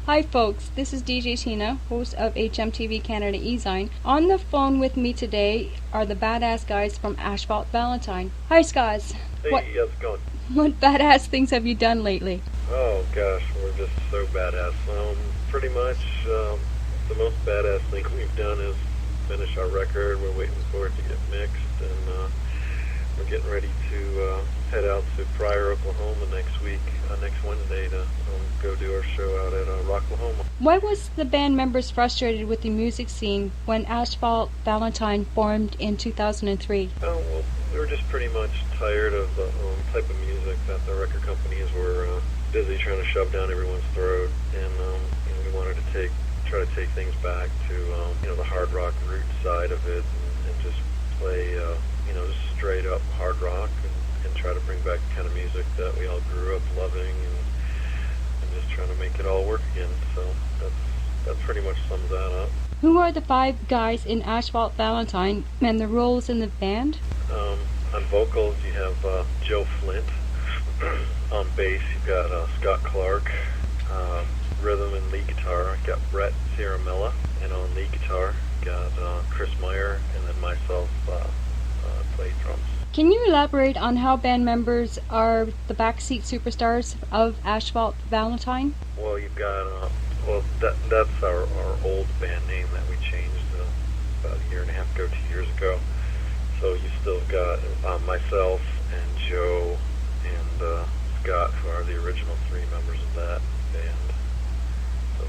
Hi folks, this is DJ Tina, host of HMTV Canada Ezine. On the phone with me today are the badass guys from Ashphalt Valentine. Hi guys. Hey, how's it going? What badass things have you done lately? Oh gosh, we're just so badass. Pretty much the most badass thing we've done is finish our record. We're waiting for it to get mixed, and we're getting ready to head out to Pryor, Oklahoma next week, next Wednesday, to go do our show out at Rocklahoma. Why was the band members frustrated with the music scene when Ashphalt Valentine formed in 2003? Oh, well, we were just pretty much tired of the type of music that the record companies were busy trying to shove down everyone's throat, and we wanted to try to take things back to the hard rock root side of it, and just play just straight up hard rock, and try to bring back the kind of music that we all grew up loving, and just trying to make it all work again. So that pretty much sums that up. Who are the five guys in Ashphalt Valentine and the roles in the band? On vocals, you have Joe Flint. On bass, you've got Scott Clark. Rhythm and lead guitar, I've got Brett Ciaramella. And on lead guitar, got Chris Meyer, and then myself play drums. Can you elaborate on how band members are the backseat superstars of Ashphalt Valentine? Well, you've got that's our old band name that we changed about a year and a half ago, 2 years ago. So you still got myself and Joe and Scott, who are the original three members of that band. So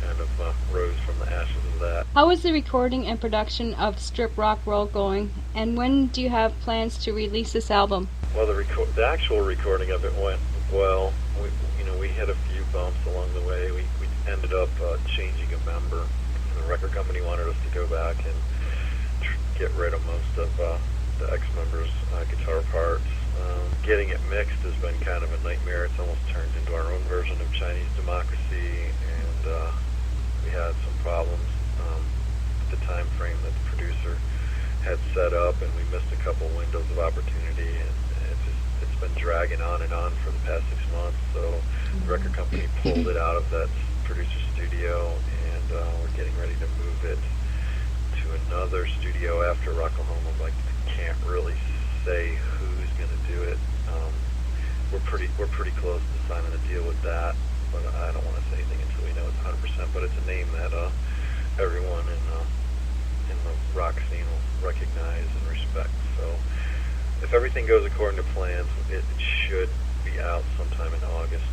kind of rose from the ashes of that. How is the recording and production of Strip Rock Roll going, and when do you have plans to release this album? Well, the actual recording of it went well. We had a few bumps along the way. We ended up changing a member, and the record company wanted us to go back and get rid of most of the ex-members' guitar parts. Getting it mixed has been kind of a nightmare. It's almost turned into our own version of Chinese democracy, and we had some problems with the time frame that the producer had set up, and we missed a couple windows of opportunity, and it's been dragging on and on for the past 6 months. So the record company pulled it out of that producer studio, and we're getting ready to move it to another studio after Rocklahoma. I can't really say who's going to do it. We're pretty close to signing a deal with that, but I don't want to say anything until we know it's 100%. But it's a name that everyone in the rock scene will recognize and respect. So if everything goes according to plans, it should be out sometime in August.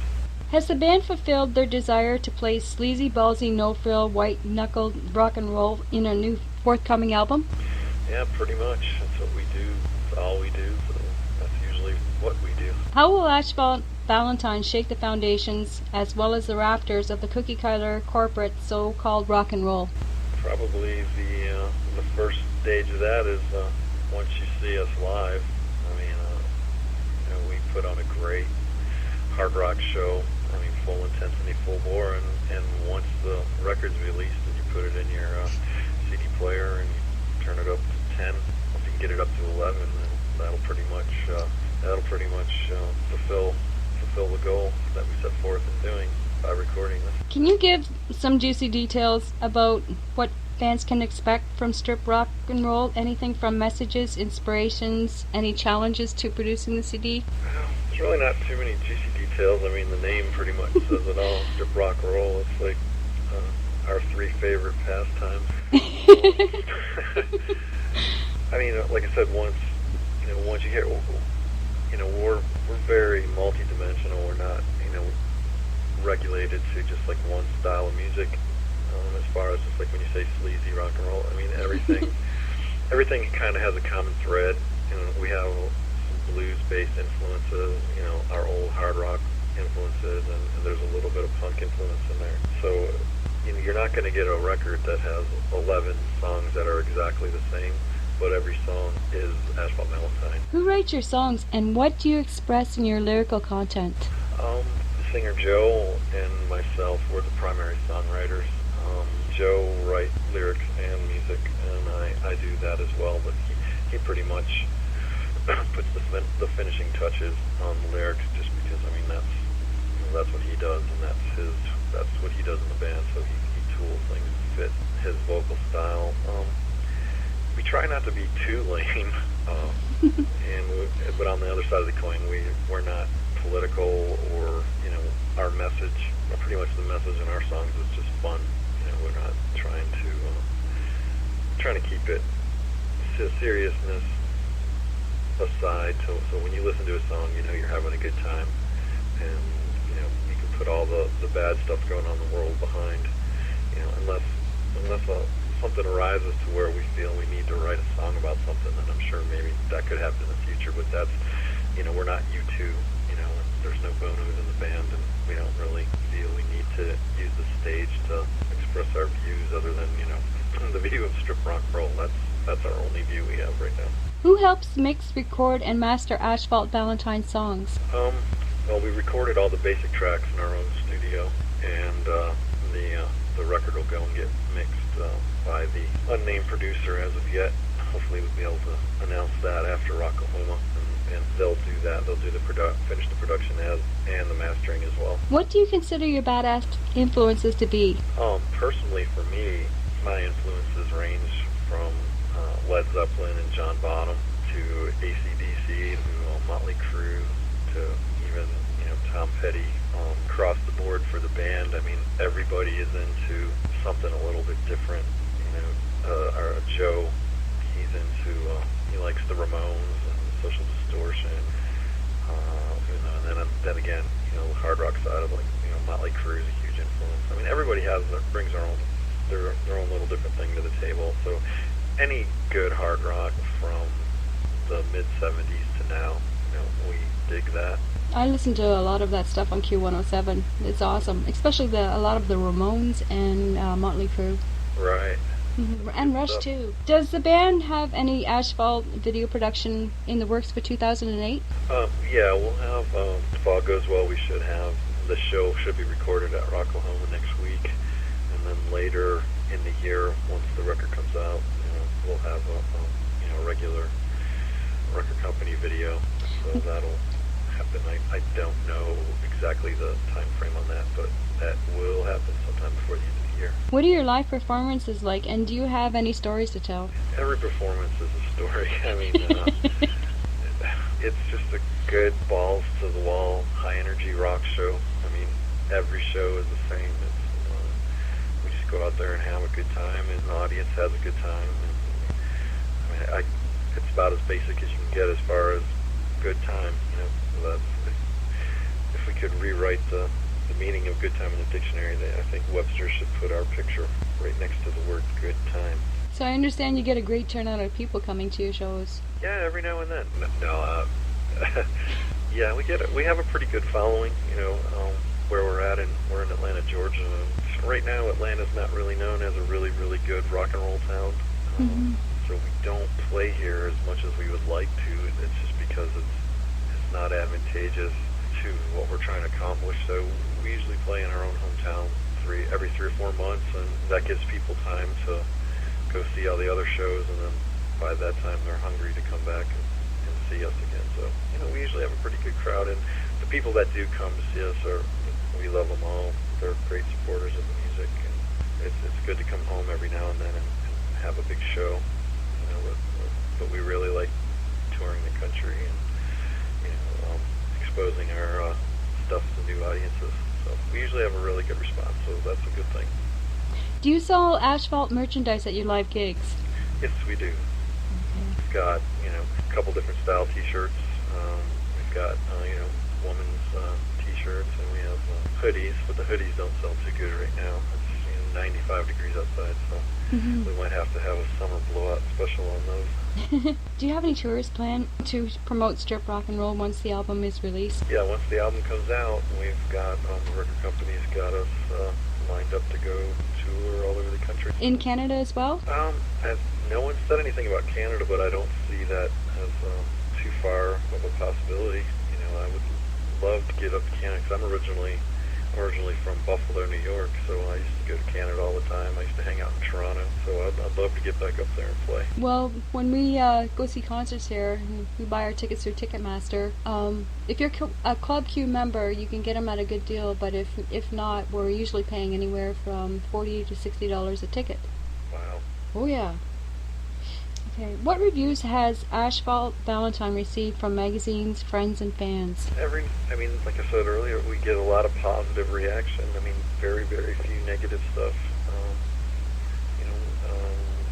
Has the band fulfilled their desire to play sleazy, ballsy, no-frill, white-knuckled rock and roll in a new forthcoming album? Yeah, pretty much. That's what we do. That's all we do. So that's usually what we do. How will Ashphalt Valentine shake the foundations as well as the rafters of the cookie-cutter corporate so-called rock and roll? Probably the first stage of that is once you see us live. I mean, we put on a great hard rock show. I mean, full intensity, full bore, and once the record's released and you put it in your CD player and you turn it up to 10, if you can get it up to 11, then that'll pretty much fulfill the goal that we set forth in doing by recording this. Can you give some juicy details about what fans can expect from Strip Rock and Roll? Anything from messages, inspirations, any challenges to producing the CD? There's really not too many juicy details. I mean, the name pretty much says it all. Strip Rock Roll. It's like our three favorite pastimes. I mean, like I said, once you hear, we're very multi-dimensional. We're not, regulated to just like one style of music. As far as just like when you say sleazy rock and roll, I mean everything kind of has a common thread. We have some blues-based influences, our old hard rock influences, and there's a little bit of punk influence in there. So you're not going to get a record that has 11 songs that are exactly the same, but every song is Ashphalt Valentine. Who writes your songs, and what do you express in your lyrical content? The singer Joe and myself were the primary songwriters. Joe writes lyrics and music, and I do that as well, but he pretty much puts the finishing touches on the lyrics, just because, that's that's what he does, and that's what he does in the band. So he tools things to fit his vocal style. We try not to be too lame, but on the other side of the coin, we're not political, or our message, pretty much the message in our songs is just fun. We're not trying to keep it seriousness aside. So when you listen to a song, you're having a good time, and you can put all the bad stuff going on in the world behind. Unless something arises to where we feel we need to write a song about something, then I'm sure maybe that could happen in the future. But that's we're not U2. There's no Bonos in the band, and we don't really feel we need to use the stage to express our views, other than the view of strip rock and roll. That's our only view we have right now. Who helps mix, record, and master Ashphalt Valentine songs? Well, we recorded all the basic tracks in our own studio, and the record will go and get mixed by the unnamed producer as of yet. Hopefully we'll be able to announce that after Rocklahoma, and they'll do that. They'll do finish the production and the mastering as well. What do you consider your badass influences to be? Personally, for me, my influences range from Led Zeppelin and John Bonham to AC/DC to Motley Crue to even Tom Petty. Across the board for the band, I mean, everybody is into something a little bit different. Our Joe, he likes the Ramones and Social Distortion. And then again, the hard rock side of Motley Crue is a huge influence. I mean, everybody brings their own little different thing to the table. So any good hard rock from the mid '70s to now, we dig that. I listen to a lot of that stuff on Q107. It's awesome, especially a lot of the Ramones and Motley Crue. Right. Mm-hmm. And Rush too. Does the band have any Ashphalt video production in the works for 2008? Yeah, we'll have. If all goes well, we should have. The show should be recorded at Rocklahoma next week, and then later in the year, once the record comes out, we'll have a regular record company video. So that'll happen. I don't know exactly the time frame on that, but that will happen sometime before the end of the year. What are your live performances like, and do you have any stories to tell? Every performance is a story. I mean, it's just a good balls to the wall, high energy rock show. I mean, every show is the same. We just go out there and have a good time, and the audience has a good time. And, I mean, it's about as basic as you can get as far as good time. So if we could rewrite the meaning of good time in the dictionary, I think Webster should put our picture right next to the word good time. So I understand you get a great turnout of people coming to your shows. Yeah, every now and then. Yeah, we have a pretty good following, where we're at, and we're in Atlanta, Georgia. Right now, Atlanta's not really known as a really, really good rock and roll town. So we don't play here as much as we would like to. It's just because it's not advantageous to what we're trying to accomplish. So we usually play in our own hometown every 3 or 4 months, and that gives people time to go see all the other shows, and then by that time they're hungry to come back and see us again. So we usually have a pretty good crowd, and the people that do come to see us we love them all. They're great supporters of the music, and it's good to come home every now and then and have a big show. But we really like touring the country and exposing our stuff to new audiences. So we usually have a really good response, so that's a good thing. Do you sell Ashphalt merchandise at your live gigs? Yes, we do. Okay. We've got a couple different style T-shirts. We've got women's T-shirts, and we have hoodies, but the hoodies don't sell too good right now. It's 95 degrees outside, so we might have to have a summer blowout special on those. Do you have any tours planned to promote strip rock and roll once the album is released? Yeah, once the album comes out, we've got the record company's got us lined up to go tour all over the country. In Canada as well? No one said anything about Canada, but I don't see that as too far of a possibility. I would love to get up to Canada, because I'm originally from Buffalo, New York, so I used to go to Canada all the time. I used to hang out in Toronto, so I'd love to get back up there and play. Well, when we go see concerts here, we buy our tickets through Ticketmaster. If you're a Club Q member, you can get them at a good deal, but if not, we're usually paying anywhere from $40 to $60 a ticket. Wow. Oh, yeah. Okay, what reviews has Ashphalt Valentine received from magazines, friends, and fans? Like I said earlier, we get a lot of positive reaction. Very, very few negative stuff.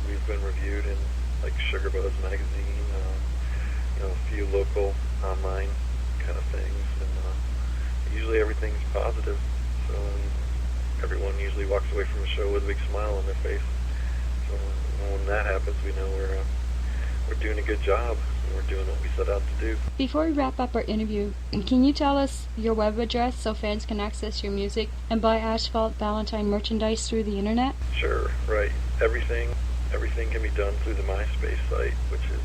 We've been reviewed in like Sugar Buzz magazine, a few local online kind of things, and usually everything's positive. So everyone usually walks away from the show with a big smile on their face. So when that happens, we know we're doing a good job. We're doing what we set out to do. Before we wrap up our interview, can you tell us your web address so fans can access your music and buy Ashphalt Valentine merchandise through the internet? Sure, right. Everything can be done through the MySpace site, which is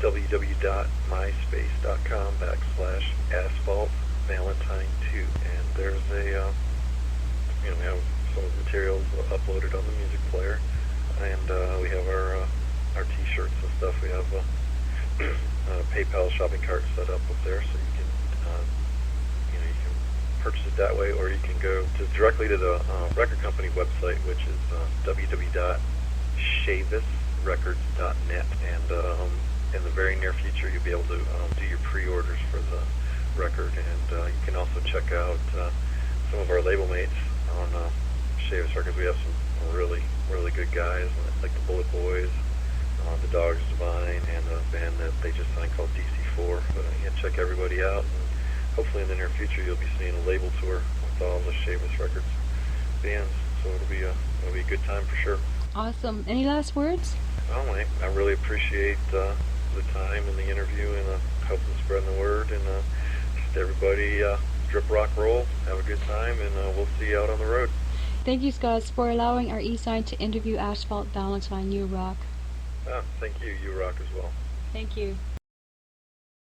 www.myspace.com/AsphaltValentine2. And there's we have some materials uploaded on the music player, and we have our T-shirts and stuff. We have a PayPal shopping cart set up there, so you can you can purchase it that way, or you can go directly to the record company website, which is www.shavisrecords.net, and in the very near future you'll be able to do your pre-orders for the record, and you can also check out some of our label mates on Shavis Records. We have some really, really good guys like the Bullet Boys, the Dogs Divine, and a band that they just signed called DC4. But check everybody out, and hopefully in the near future you'll be seeing a label tour with all the Shavis Records bands. So it'll be a good time for sure. Awesome. Any last words? Well, I really appreciate the time and the interview, and helping spread the word. And just everybody, drip rock roll, have a good time, and we'll see you out on the road. Thank you, Scott, for allowing our e-sign to interview Ashphalt Valentine. You rock. Thank you. You rock as well. Thank you.